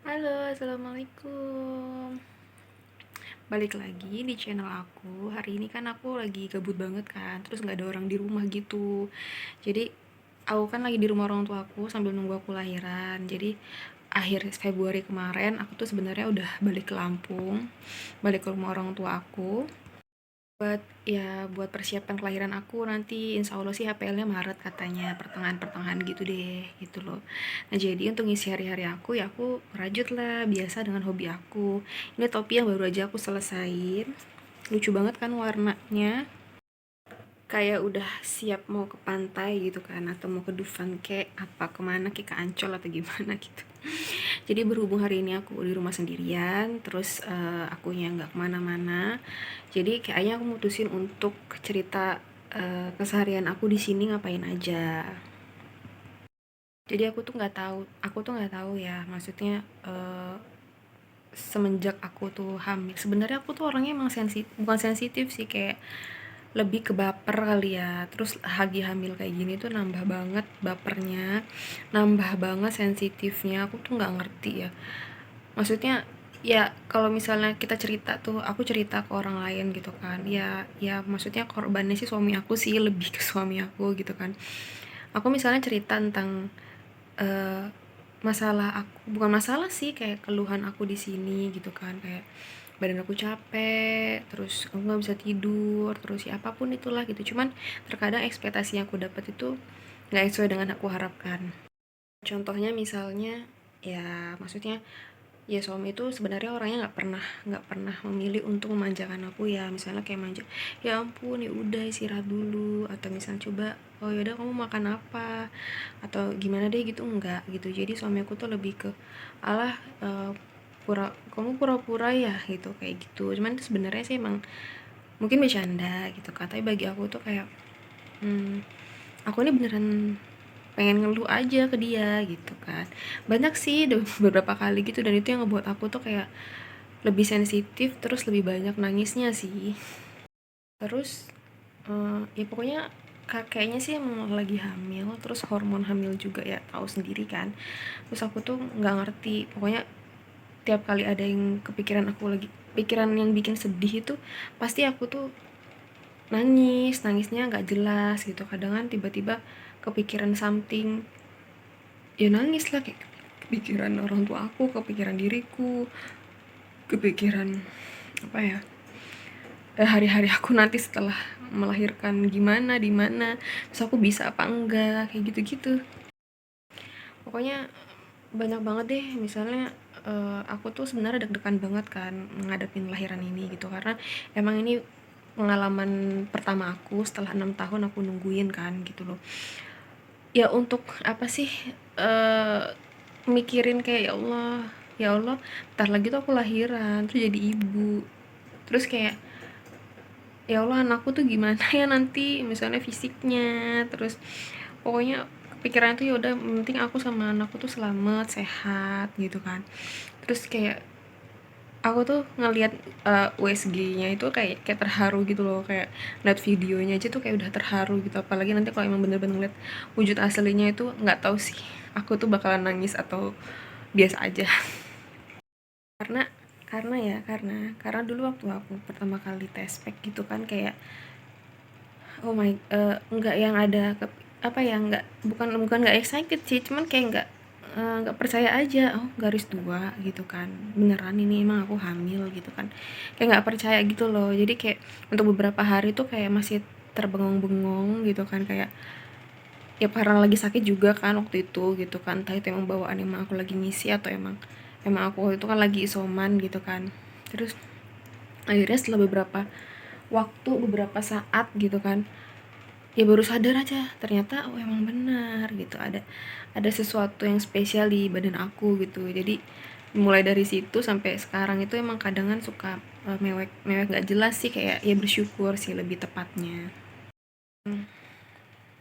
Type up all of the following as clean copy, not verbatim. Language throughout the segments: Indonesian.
Halo, assalamualaikum. Balik lagi di channel aku. Hari ini kan aku lagi gabut banget kan, terus nggak ada orang di rumah gitu. Jadi aku kan lagi di rumah orang tua aku sambil nunggu aku lahiran. Jadi akhir Februari kemarin aku tuh sebenarnya udah balik ke Lampung, balik ke rumah orang tua aku. Buat persiapan kelahiran aku nanti insya Allah sih HPL-nya Maret katanya, pertengahan-pertengahan gitu deh, gitu loh. Nah jadi untuk ngisi hari-hari aku ya aku rajut lah biasa dengan hobi aku. Ini topi yang baru aja aku selesain, lucu banget kan warnanya, kayak udah siap mau ke pantai gitu kan, atau mau ke Dufan kek apa kemana, kayak ke Ancol atau gimana gitu. Jadi berhubung hari ini aku di rumah sendirian, terus akunya nggak kemana-mana, jadi kayaknya aku mutusin untuk cerita keseharian aku di sini ngapain aja. Jadi aku tuh nggak tahu ya, maksudnya semenjak aku tuh hamil, sebenarnya aku tuh orangnya emang bukan sensitif sih, kayak lebih ke baper kali ya. Terus lagi hamil kayak gini tuh nambah banget bapernya, nambah banget sensitifnya. Aku tuh nggak ngerti ya, maksudnya ya kalau misalnya kita cerita tuh, aku cerita ke orang lain gitu kan, ya maksudnya korbannya sih suami aku sih, lebih ke suami aku gitu kan. Aku misalnya cerita tentang eh, masalah aku, bukan masalah sih, kayak keluhan aku di sini gitu kan, kayak badan aku capek, terus aku nggak bisa tidur, terus ya apapun itulah gitu. Cuman terkadang ekspektasi yang aku dapat itu nggak sesuai dengan aku harapkan. Contohnya misalnya, ya maksudnya ya suami itu sebenarnya orangnya nggak pernah memilih untuk memanjakan aku, ya misalnya kayak manja, ya ampun ya udah istirahat dulu, atau misalnya coba, oh yaudah kamu makan apa, atau gimana deh gitu, enggak gitu. Jadi suami aku tuh lebih ke, alah, kamu pura-pura ya gitu, kayak gitu. Cuman itu sebenarnya sih emang mungkin bercanda gitu kan, tapi bagi aku tuh kayak, aku ini beneran pengen ngeluh aja ke dia gitu kan. Banyak sih beberapa kali gitu, dan itu yang ngebuat aku tuh kayak lebih sensitif, terus lebih banyak nangisnya sih. Terus ya pokoknya kayaknya sih emang lagi hamil, terus hormon hamil juga ya, tahu sendiri kan. Terus aku tuh nggak ngerti, pokoknya tiap kali ada yang kepikiran, aku lagi pikiran yang bikin sedih itu, pasti aku tuh nangisnya nggak jelas gitu. Kadang kan tiba-tiba kepikiran something, ya nangis lah, kayak kepikiran orang tua aku, kepikiran diriku, kepikiran apa ya, hari-hari aku nanti setelah melahirkan gimana, di mana, terus aku bisa apa enggak, kayak gitu-gitu. Pokoknya banyak banget deh. Misalnya aku tuh sebenarnya deg-degan banget kan ngadepin lahiran ini gitu, karena emang ini pengalaman pertama aku setelah 6 tahun aku nungguin kan gitu loh. Ya untuk apa sih, eh mikirin kayak ya Allah, ntar lagi tuh aku lahiran terus jadi ibu, terus kayak ya Allah anakku tuh gimana ya nanti, misalnya fisiknya, terus pokoknya pikiran tuh ya udah penting aku sama anakku tuh selamat sehat gitu kan. Terus kayak aku tuh ngelihat USG-nya itu kayak terharu gitu loh, kayak lihat videonya aja tuh kayak udah terharu gitu. Apalagi nanti kalau emang bener-bener lihat wujud aslinya, itu nggak tahu sih aku tuh bakalan nangis atau biasa aja. karena karena dulu waktu aku pertama kali tes pack gitu kan, kayak oh my, nggak yang ada apa ya, nggak, bukan nggak excited sih, cuman kayak nggak percaya aja, oh garis 2 gitu kan, beneran ini emang aku hamil gitu kan, kayak nggak percaya gitu loh. Jadi kayak untuk beberapa hari tuh kayak masih terbengong-bengong gitu kan, kayak ya karena lagi sakit juga kan waktu itu gitu kan, entah itu emang bawaan emang aku lagi ngisi, atau emang emang aku waktu itu kan lagi isoman gitu kan. Terus akhirnya setelah beberapa saat gitu kan, ya baru sadar aja ternyata, oh emang benar gitu, ada sesuatu yang spesial di badan aku gitu. Jadi mulai dari situ sampai sekarang itu emang kadangan suka mewek mewek nggak jelas sih, kayak ya bersyukur sih lebih tepatnya.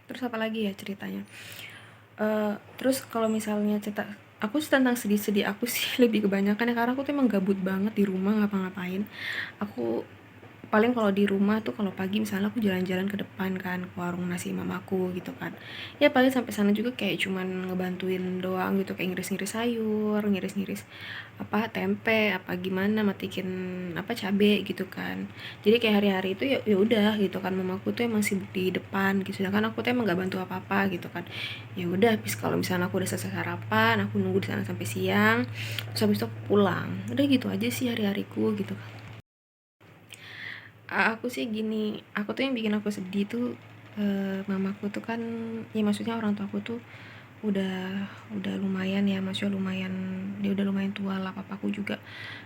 Terus apa lagi ya ceritanya, terus kalau misalnya cerita aku sih tentang sedih-sedih aku sih lebih kebanyakan ya, karena aku tuh emang gabut banget di rumah ngapa-ngapain. Aku paling kalau di rumah tuh kalau pagi misalnya aku jalan-jalan ke depan kan, ke warung nasi mamaku gitu kan, ya paling sampai sana juga kayak cuman ngebantuin doang gitu, kayak ngiris-ngiris sayur, ngiris-ngiris apa tempe apa gimana, matikin apa cabe gitu kan. Jadi kayak hari-hari itu ya udah gitu kan, mamaku tuh emang sibuk di depan gitu, sedangkan aku tuh emang gak bantu apa-apa gitu kan. Ya udah, habis kalau misalnya aku udah selesai sarapan, aku nunggu di sana sampai siang, terus habis itu aku pulang, udah gitu aja sih hari-hariku gitu kan. Aku sih gini, aku tuh yang bikin aku sedih tuh, mamaku tuh kan, ya maksudnya orang tua aku tuh udah lumayan ya, maksudnya lumayan, dia udah lumayan tua lah, papaku juga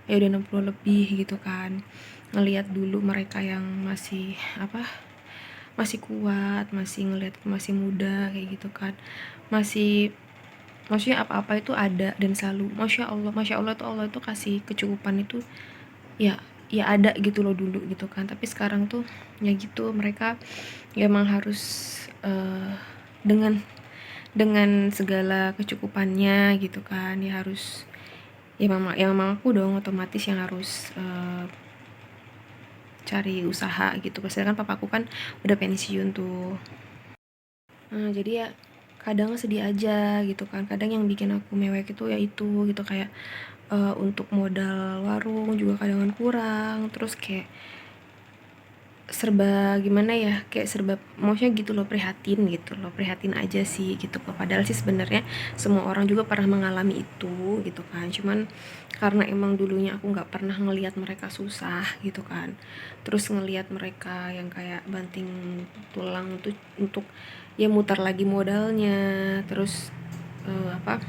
ya udah 60 lebih gitu kan. Ngelihat dulu mereka yang masih apa, masih kuat, masih ngelihat masih muda kayak gitu kan. Masih, maksudnya apa-apa itu ada dan selalu masya Allah tuh, Allah tuh kasih kecukupan itu ya, ya ada gitu loh dulu gitu kan. Tapi sekarang tuh ya gitu, mereka ya emang harus dengan segala kecukupannya gitu kan, ya harus, ya mamaku dong otomatis yang harus cari usaha gitu. Padahal kan papaku kan udah pensiun tuh. Jadi ya kadang sedih aja gitu kan. Kadang yang bikin aku mewek itu ya itu gitu, kayak untuk modal warung juga kadang kurang, terus kayak serba gimana ya, kayak serba maksudnya gitu loh, prihatin gitu loh, prihatin aja sih gitu. Padahal sih sebenarnya semua orang juga pernah mengalami itu gitu kan, cuman karena emang dulunya aku nggak pernah ngelihat mereka susah gitu kan, terus ngelihat mereka yang kayak banting tulang tuh untuk ya mutar lagi modalnya, terus apa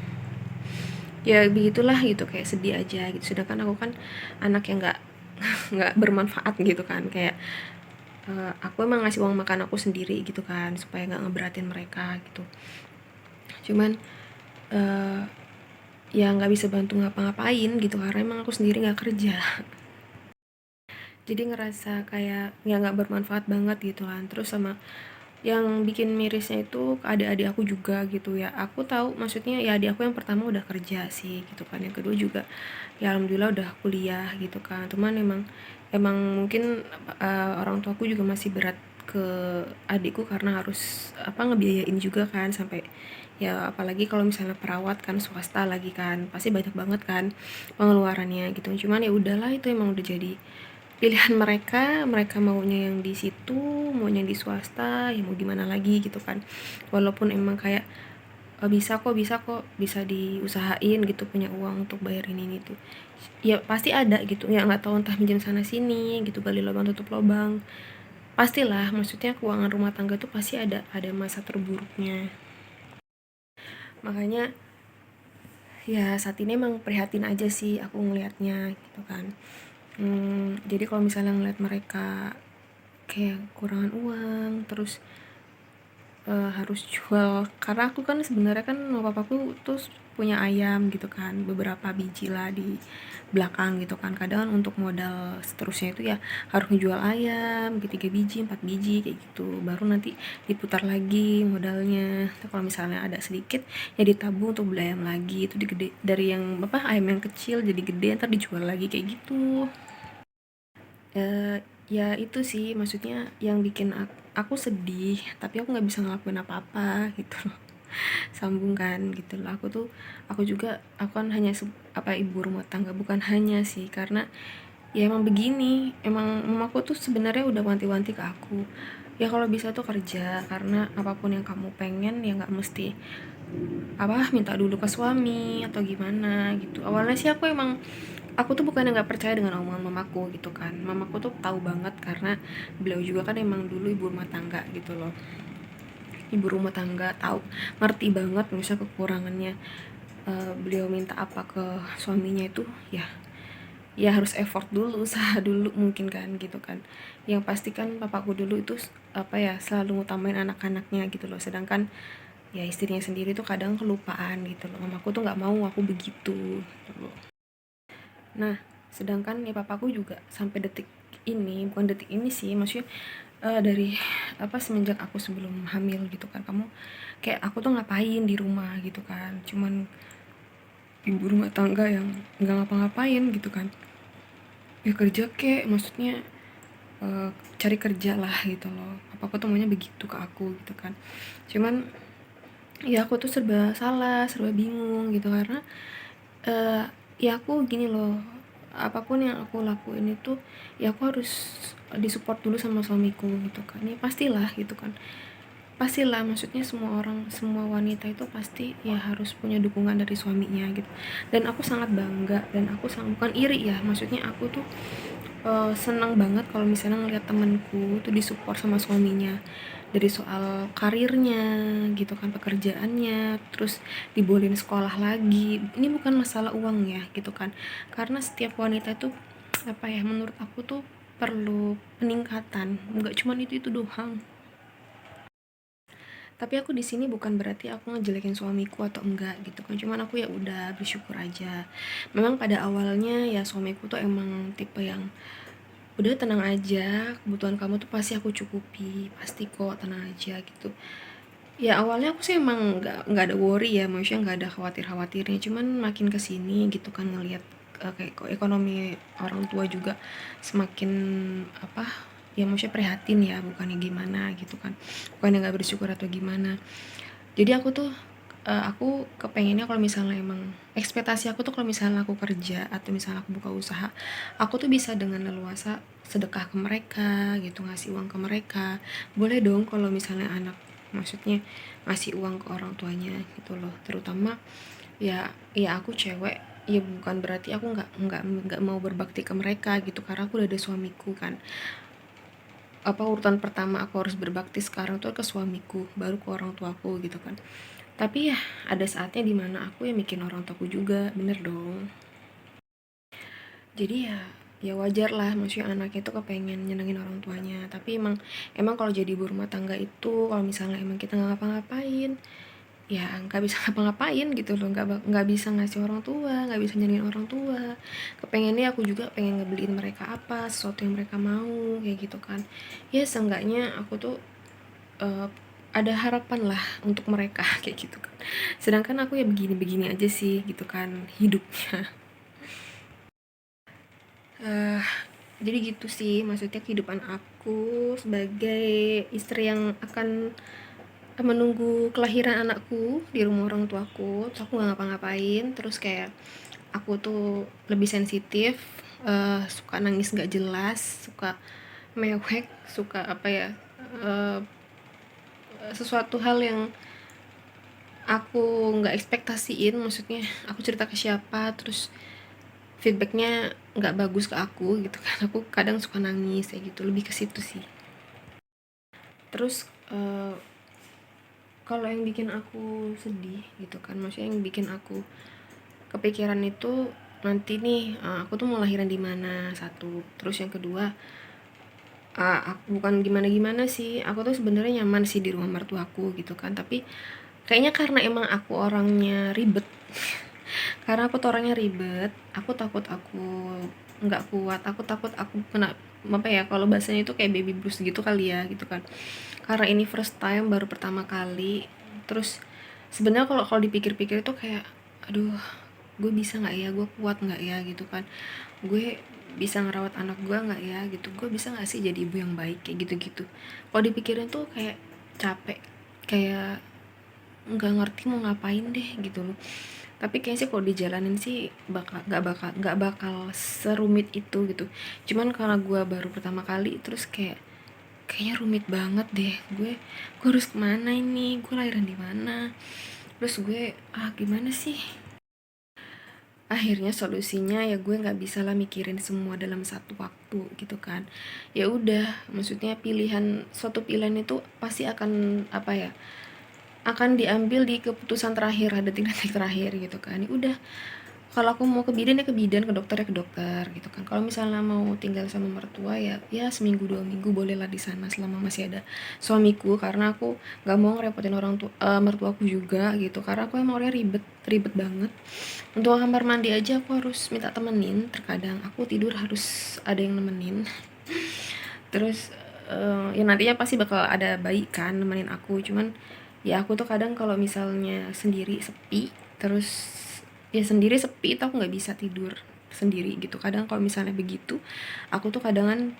ya begitulah gitu, kayak sedih aja gitu. Sedangkan aku kan anak yang nggak bermanfaat gitu kan, kayak aku emang ngasih uang makan aku sendiri gitu kan, supaya nggak ngeberatin mereka gitu. Cuman uh, ya nggak bisa bantu ngapa-ngapain gitu, karena emang aku sendiri nggak kerja. Jadi ngerasa kayak ya nggak bermanfaat banget gitu kan. Terus sama yang bikin mirisnya itu adik-adik aku juga gitu ya. Aku tahu maksudnya ya, adik aku yang pertama udah kerja sih gitu kan, yang kedua juga ya alhamdulillah udah kuliah gitu kan. Cuman emang mungkin orang tuaku juga masih berat ke adikku karena harus apa, ngebiayain juga kan, sampai ya apalagi kalau misalnya perawat kan swasta lagi kan, pasti banyak banget kan pengeluarannya gitu. Cuman ya udahlah, itu emang udah jadi pilihan mereka. Mereka maunya yang di situ, maunya yang di swasta, ya mau gimana lagi gitu kan. Walaupun emang kayak bisa diusahain gitu, punya uang untuk bayarin ini tuh ya pasti ada gitu, ya nggak tahu entah minjem sana sini gitu, gali lubang tutup lubang, pastilah. Maksudnya keuangan rumah tangga tuh pasti ada masa terburuknya. Makanya ya saat ini emang prihatin aja sih aku ngelihatnya gitu kan. Jadi kalau misalnya ngeliat mereka kayak kurangan uang, terus harus jual, karena aku kan sebenarnya kan sama papaku tuh punya ayam gitu kan, beberapa biji lah di belakang gitu kan. Kadang kan untuk modal seterusnya itu ya harus ngejual ayam gitu, 3 biji 4 biji kayak gitu, baru nanti diputar lagi modalnya. Kalau misalnya ada sedikit ya ditabung untuk beli ayam lagi, itu digede dari yang apa, ayam yang kecil jadi gede, ntar dijual lagi kayak gitu. Ya itu sih maksudnya yang bikin aku sedih, tapi aku nggak bisa ngelakuin apa-apa gitu loh. Sambung kan gitu loh. Aku kan hanya apa, ibu rumah tangga, bukan hanya sih, karena ya emang begini, emang mamaku tuh sebenarnya udah wanti-wanti ke aku, ya kalau bisa tuh kerja, karena apapun yang kamu pengen ya nggak mesti apa minta dulu ke suami atau gimana gitu. Awalnya sih aku tuh bukan yang nggak percaya dengan omongan mamaku gitu kan. Mamaku tuh tahu banget karena beliau juga kan emang dulu ibu rumah tangga gitu loh, ibu rumah tangga, tahu, ngerti banget misalnya kekurangannya. Beliau minta apa ke suaminya itu ya harus effort dulu, usaha dulu mungkin kan gitu kan. Yang pasti kan papaku dulu itu apa ya, selalu ngutamain anak-anaknya gitu loh, sedangkan ya istrinya sendiri tuh kadang kelupaan gitu loh. Mamaku tuh nggak mau aku begitu gitu loh. Nah, sedangkan ya papaku juga sampai detik ini, bukan detik ini sih, maksudnya dari apa, semenjak aku sebelum hamil gitu kan, kamu kayak aku tuh ngapain di rumah gitu kan, cuman ibu rumah tangga yang nggak ngapa-ngapain gitu kan, ya kerja kek, maksudnya cari kerja lah gitu loh. Apa tuh maunya begitu ke aku gitu kan. Cuman ya aku tuh serba salah, serba bingung gitu karena uh, ya aku gini loh, apapun yang aku lakuin itu ya aku harus disupport dulu sama suamiku gitu kan. Ya pastilah gitu kan, pastilah, maksudnya semua orang, semua wanita itu pasti ya harus punya dukungan dari suaminya gitu. Dan aku sangat bangga, dan aku sangat, bukan iri ya, maksudnya aku tuh senang banget kalau misalnya ngeliat temenku tuh disupport sama suaminya dari soal karirnya gitu kan, pekerjaannya, terus dibolehin sekolah lagi. Ini bukan masalah uang ya gitu kan, karena setiap wanita itu apa ya, menurut aku tuh perlu peningkatan, nggak cuma itu doang. Tapi aku di sini bukan berarti aku ngejelekin suamiku atau enggak gitu kan, cuman aku ya udah bersyukur aja. Memang pada awalnya ya suamiku tuh emang tipe yang udah tenang aja, kebutuhan kamu tuh pasti aku cukupi, pasti kok, tenang aja gitu. Ya awalnya aku sih emang nggak ada worry ya, maksudnya nggak ada khawatirnya, cuman makin kesini gitu kan ngelihat kayak kok ekonomi orang tua juga semakin apa ya, maksudnya prihatin ya, bukannya gimana gitu kan, bukannya nggak bersyukur atau gimana. Jadi aku kepengennya kalau misalnya emang ekspektasi aku tuh kalau misalnya aku kerja atau misalnya aku buka usaha, aku tuh bisa dengan leluasa sedekah ke mereka gitu, ngasih uang ke mereka. Boleh dong kalau misalnya anak, maksudnya ngasih uang ke orang tuanya gitu loh, terutama ya aku cewek, ya bukan berarti aku nggak mau berbakti ke mereka gitu, karena aku udah ada suamiku kan. Apa urutan pertama aku harus berbakti sekarang tuh ke suamiku, baru ke orang tuaku gitu kan. Tapi ya ada saatnya dimana aku yang mikirin orang tuaku juga, bener dong. Jadi ya wajar lah, maksudnya anaknya itu kepengen nyenengin orang tuanya. Tapi emang kalau jadi ibu rumah tangga itu, kalau misalnya emang kita nggak ngapa-ngapain, ya nggak bisa ngapa-ngapain gitu loh, nggak bisa ngasih orang tua, nggak bisa nyenengin orang tua. Kepengennya aku juga pengen ngebeliin mereka apa, sesuatu yang mereka mau kayak gitu kan. Ya seenggaknya aku tuh uh, ada harapan lah untuk mereka kayak gitu kan. Sedangkan aku ya begini-begini aja sih gitu kan hidupnya. uh, jadi gitu sih maksudnya kehidupan aku sebagai istri yang akan menunggu kelahiran anakku di rumah orang tuaku. Terus aku nggak ngapa-ngapain, terus kayak aku tuh lebih sensitif, suka nangis nggak jelas, suka mewek, suka apa ya, uh, sesuatu hal yang aku nggak ekspektasiin, maksudnya aku cerita ke siapa terus feedbacknya nggak bagus ke aku gitu kan, aku kadang suka nangis kayak gitu, lebih ke situ sih. Terus kalau yang bikin aku sedih gitu kan, maksudnya yang bikin aku kepikiran itu nanti nih, aku tuh mau lahiran di mana, satu. Terus yang kedua, aku bukan gimana-gimana sih, aku tuh sebenarnya nyaman sih di rumah mertuaku gitu kan, tapi kayaknya karena emang aku orangnya ribet. Karena aku tuh orangnya ribet, aku takut aku nggak kuat, aku takut aku kena apa ya, kalau bahasanya itu kayak baby blues gitu kali ya gitu kan. Karena ini first time, baru pertama kali. Terus sebenarnya kalau kalau dipikir-pikir itu kayak aduh, gue bisa nggak ya, gue kuat nggak ya gitu kan, gue bisa ngerawat anak gue nggak ya gitu, gue bisa nggak sih jadi ibu yang baik kayak gitu-gitu. Kalau dipikirin tuh kayak capek, kayak nggak ngerti mau ngapain deh gitu loh. Tapi kayaknya sih kalau dijalanin sih nggak bakal serumit itu gitu. Cuman karena gue baru pertama kali, terus kayaknya rumit banget deh. Gue harus kemana ini, gue lahiran di mana, terus gue gimana sih. Akhirnya solusinya ya gue nggak bisa lah mikirin semua dalam satu waktu gitu kan. Ya udah, maksudnya suatu pilihan itu pasti akan apa ya, akan diambil di keputusan terakhir, ada detik-detik terakhir gitu kan. Ya udah, kalau aku mau ke bidan ya ke bidan, ke dokter ya ke dokter gitu kan. Kalau misalnya mau tinggal sama mertua ya seminggu 2 minggu bolehlah di sana selama masih ada suamiku, karena aku nggak mau ngerepotin mertuaku juga gitu, karena aku emang orangnya ribet ribet banget. Untuk kamar mandi aja aku harus minta temenin, terkadang aku tidur harus ada yang nemenin. Terus ya nantinya pasti bakal ada bayi kan nemenin aku, cuman ya aku tuh kadang kalau misalnya sendiri sepi, terus ya sendiri sepi itu aku nggak bisa tidur sendiri gitu. Kadang kalau misalnya begitu, aku tuh kadangan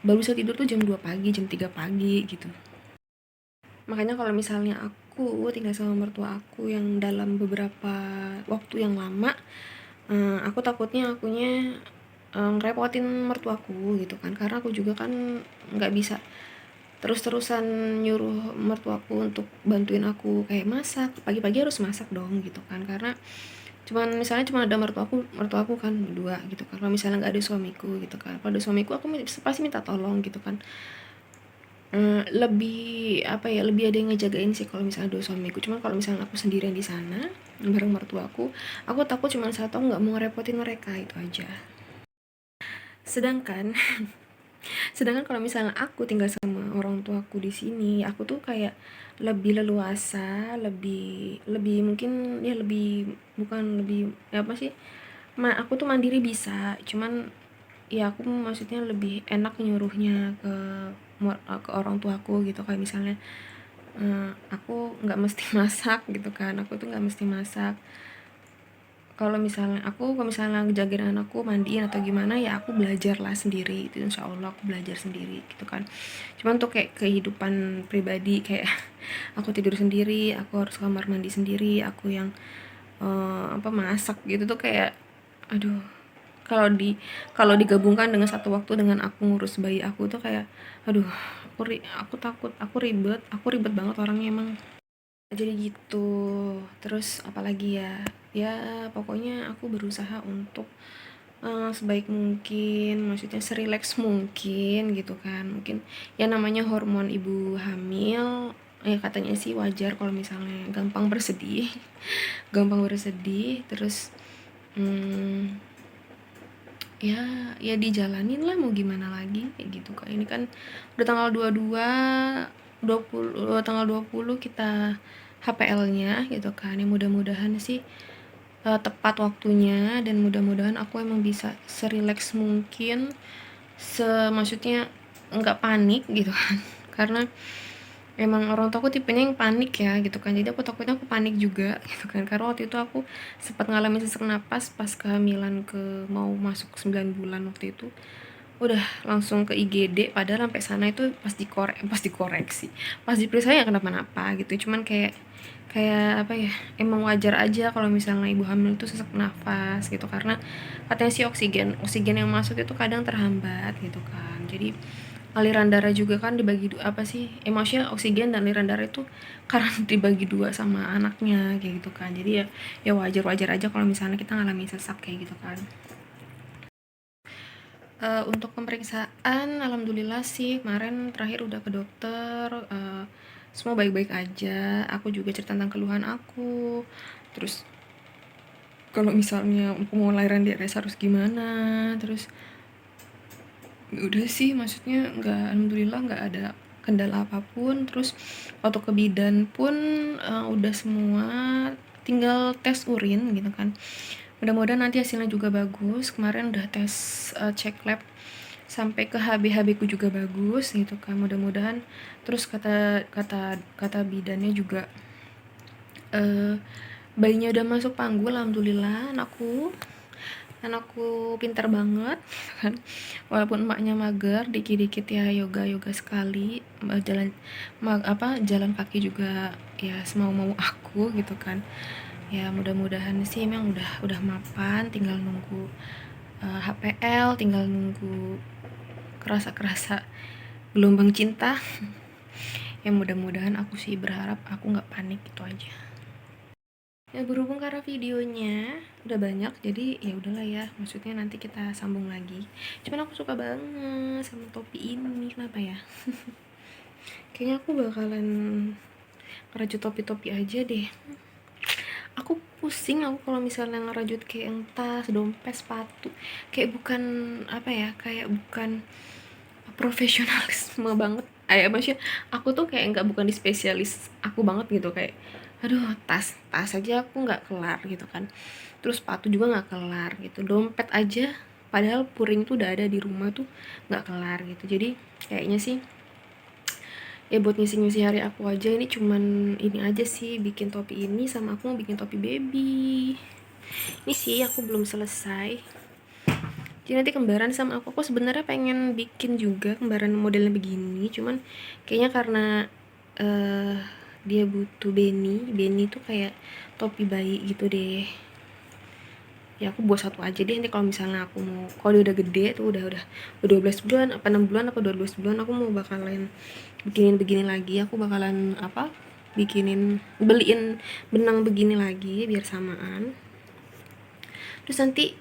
baru bisa tidur tuh jam 2 pagi, jam 3 pagi gitu. Makanya kalau misalnya aku tinggal sama mertua aku yang dalam beberapa waktu yang lama, aku takutnya akunya ngerepotin mertuaku gitu kan, karena aku juga kan nggak bisa terus-terusan nyuruh mertuaku untuk bantuin aku kayak masak, pagi-pagi harus masak dong gitu kan, karena misalnya cuma ada mertuaku kan berdua gitu kan, kalau misalnya nggak ada suamiku gitu kan, kalau ada suamiku aku pasti minta tolong gitu kan. Lebih apa ya, lebih ada yang ngejagain sih kalau misalnya ada suamiku. Cuman kalau misalnya aku sendirian di sana bareng mertuaku, aku takut cuman satu, nggak mau ngerepotin mereka, itu aja. Sedangkan sedangkan kalau misalnya aku tinggal sama orang tuaku di sini, aku tuh kayak lebih leluasa, lebih lebih mungkin ya lebih, bukan lebih ya apa sih, aku tuh mandiri bisa, cuman ya aku maksudnya lebih enak nyuruhnya ke orang tuaku gitu, kayak misalnya aku nggak mesti masak gitu kan, aku tuh nggak mesti masak. Kalau misalnya ngejagain anakku mandiin atau gimana, ya aku belajar lah sendiri, itu insya Allah aku belajar sendiri gitu kan. Cuman tuh kayak kehidupan pribadi, kayak aku tidur sendiri, aku harus kamar mandi sendiri, aku yang apa masak gitu tuh kayak aduh, kalau kalau digabungkan dengan satu waktu dengan aku ngurus bayi aku tuh kayak aduh, aku takut, aku ribet banget orangnya emang. Jadi gitu. Terus apalagi ya, ya pokoknya aku berusaha untuk sebaik mungkin, maksudnya serileks mungkin gitu kan. Mungkin ya namanya hormon ibu hamil, ya katanya sih wajar kalau misalnya gampang bersedih gampang bersedih. Terus hmm, ya dijalanin lah, mau gimana lagi kayak gitu kak. Ini kan udah tanggal 20 tanggal 20 kita HPL-nya gitu kan, ya mudah-mudahan sih tepat waktunya, dan mudah-mudahan aku emang bisa serileks mungkin, maksudnya nggak panik gitu kan karena emang orang tua aku tipenya yang panik ya gitu kan, jadi aku takutnya aku panik juga gitu kan, karena waktu itu aku sempat ngalamin sesak napas pas kehamilan, mau masuk 9 bulan waktu itu, udah langsung ke IGD, padahal sampai sana itu pas diperiksa ya kenapa-napa gitu. Cuman kayak kayak apa ya, emang wajar aja kalau misalnya ibu hamil itu sesak nafas gitu, karena katanya sih oksigen yang masuk itu kadang terhambat gitu kan. Jadi aliran darah juga kan dibagi dua, apa sih, maksudnya oksigen dan aliran darah itu karena dibagi dua sama anaknya kayak gitu kan. Jadi ya wajar aja kalau misalnya kita ngalamin sesak kayak gitu kan. Untuk pemeriksaan alhamdulillah sih kemarin terakhir udah ke dokter, semua baik-baik aja. Aku juga cerita tentang keluhan aku, terus kalau misalnya aku mau lahiran di RS harus gimana, terus udah sih, maksudnya alhamdulillah nggak ada kendala apapun. Terus waktu ke bidan pun udah semua, tinggal tes urin gitu kan, mudah-mudahan nanti hasilnya juga bagus. Kemarin udah tes cek lab sampai ke HB ku juga bagus gitu kan, mudah-mudahan. Terus kata kata kata bidannya juga bayinya udah masuk panggul, alhamdulillah. Anakku pintar banget kan, walaupun emaknya mager dikit-dikit ya, yoga sekali, jalan kaki juga ya semau-mau aku gitu kan. Ya mudah-mudahan sih emang udah mapan, tinggal nunggu HPL, tinggal nunggu kerasa gelombang cinta. Ya mudah-mudahan, aku sih berharap aku nggak panik, itu aja. Ya berhubung karena videonya udah banyak, jadi ya udahlah ya, maksudnya nanti kita sambung lagi. Cuman aku suka banget sama topi ini, kenapa ya? Kayaknya aku bakalan ngerajut topi-topi aja deh. Aku pusing aku kalau misalnya ngerajut kayak yang tas, dompet, sepatu, kayak bukan apa ya, kayak bukan profesionalisme banget. Maksudnya aku tuh kayak nggak, bukan di spesialis aku banget gitu, kayak aduh, tas aja aku nggak kelar gitu kan, terus sepatu juga nggak kelar gitu, dompet aja padahal puring tuh udah ada di rumah tuh nggak kelar gitu. Jadi kayaknya sih ya buat ngisi-ngisi hari aku aja, ini cuman ini aja sih, bikin topi ini, sama aku mau bikin topi baby ini sih, aku belum selesai. Jadi nanti kembaran sama aku sebenarnya pengen bikin juga kembaran modelnya begini, cuman kayaknya karena eh dia butuh Benny tuh kayak topi bayi gitu deh. Ya aku buat satu aja deh, nanti kalau misalnya aku mau, kalau dia udah gede tuh udah 12 bulan apa 6 bulan apa 12 bulan, aku mau bakalan bikinin begini lagi. Aku bakalan apa, beliin benang begini lagi biar samaan. Terus nanti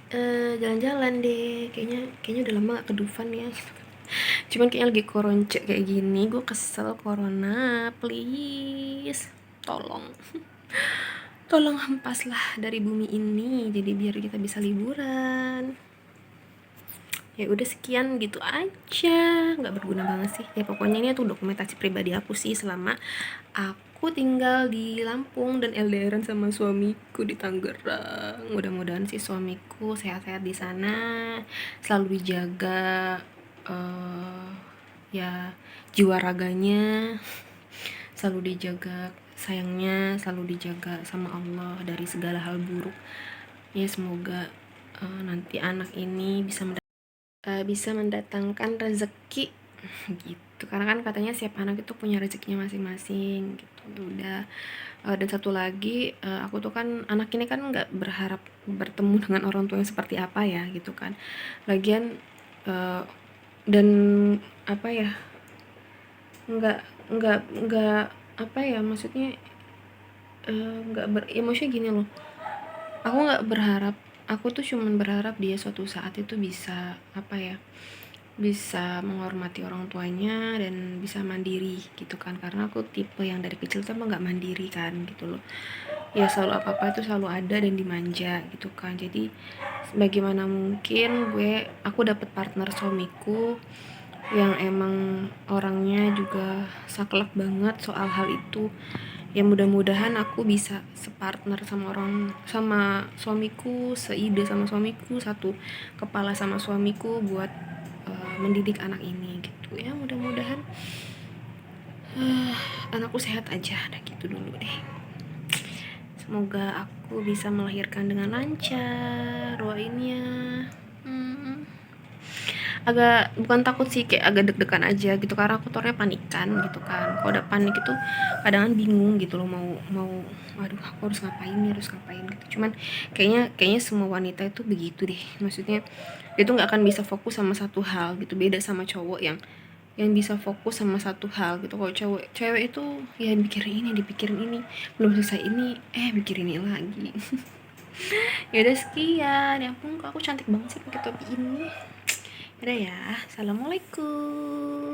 jalan-jalan deh, kayaknya udah lama gak ke Dufan ya. Cuman kayaknya lagi koronce kayak gini, gue kesel. Corona please tolong tolong hempaslah dari bumi ini, jadi biar kita bisa liburan. Ya udah sekian gitu aja, nggak berguna banget sih ya, pokoknya ini tuh dokumentasi pribadi aku sih selama aku tinggal di Lampung dan LDRan sama suamiku di Tangerang. Mudah-mudahan sih suamiku sehat-sehat di sana, selalu dijaga ya jiwa raganya, selalu dijaga sayangnya, selalu dijaga sama Allah dari segala hal buruk. Ya semoga nanti anak ini bisa mendatangkan rezeki gitu, karena kan katanya setiap anak itu punya rezekinya masing-masing gitu. Udah dan satu lagi, aku tuh kan anak ini kan nggak berharap bertemu dengan orang tua yang seperti apa ya gitu kan. Lagian dan apa ya, nggak apa ya, maksudnya nggak ya maksudnya gini loh, aku nggak berharap, aku tuh cuman berharap dia suatu saat itu bisa apa ya, bisa menghormati orang tuanya dan bisa mandiri gitu kan, karena aku tipe yang dari kecil tuh emang nggak mandiri kan gitu loh. Ya selalu apa-apa itu selalu ada dan dimanja gitu kan. Jadi bagaimana mungkin aku dapet partner suamiku yang emang orangnya juga saklek banget soal hal itu. Ya mudah-mudahan aku bisa separtner sama suamiku, seide sama suamiku, satu kepala sama suamiku buat mendidik anak ini gitu ya. Mudah-mudahan anakku sehat aja, nah gitu dulu deh. Semoga aku bisa melahirkan dengan lancar, doainnya. Agak bukan takut sih, kayak agak deg-degan aja gitu, karena aku tuh orangnya panikan gitu kan. Kalau udah panik itu kadang bingung gitu loh, mau aduh aku harus ngapain gitu. Cuman kayaknya semua wanita itu begitu deh, maksudnya dia tuh nggak akan bisa fokus sama satu hal gitu, beda sama cowok yang bisa fokus sama satu hal gitu. Kalau cewek itu ya dipikirin ini, belum selesai ini mikirin ini lagi. Ya udah sekian, ya ampun kok aku cantik banget sih pakai topi ini. Udah ya, assalamualaikum.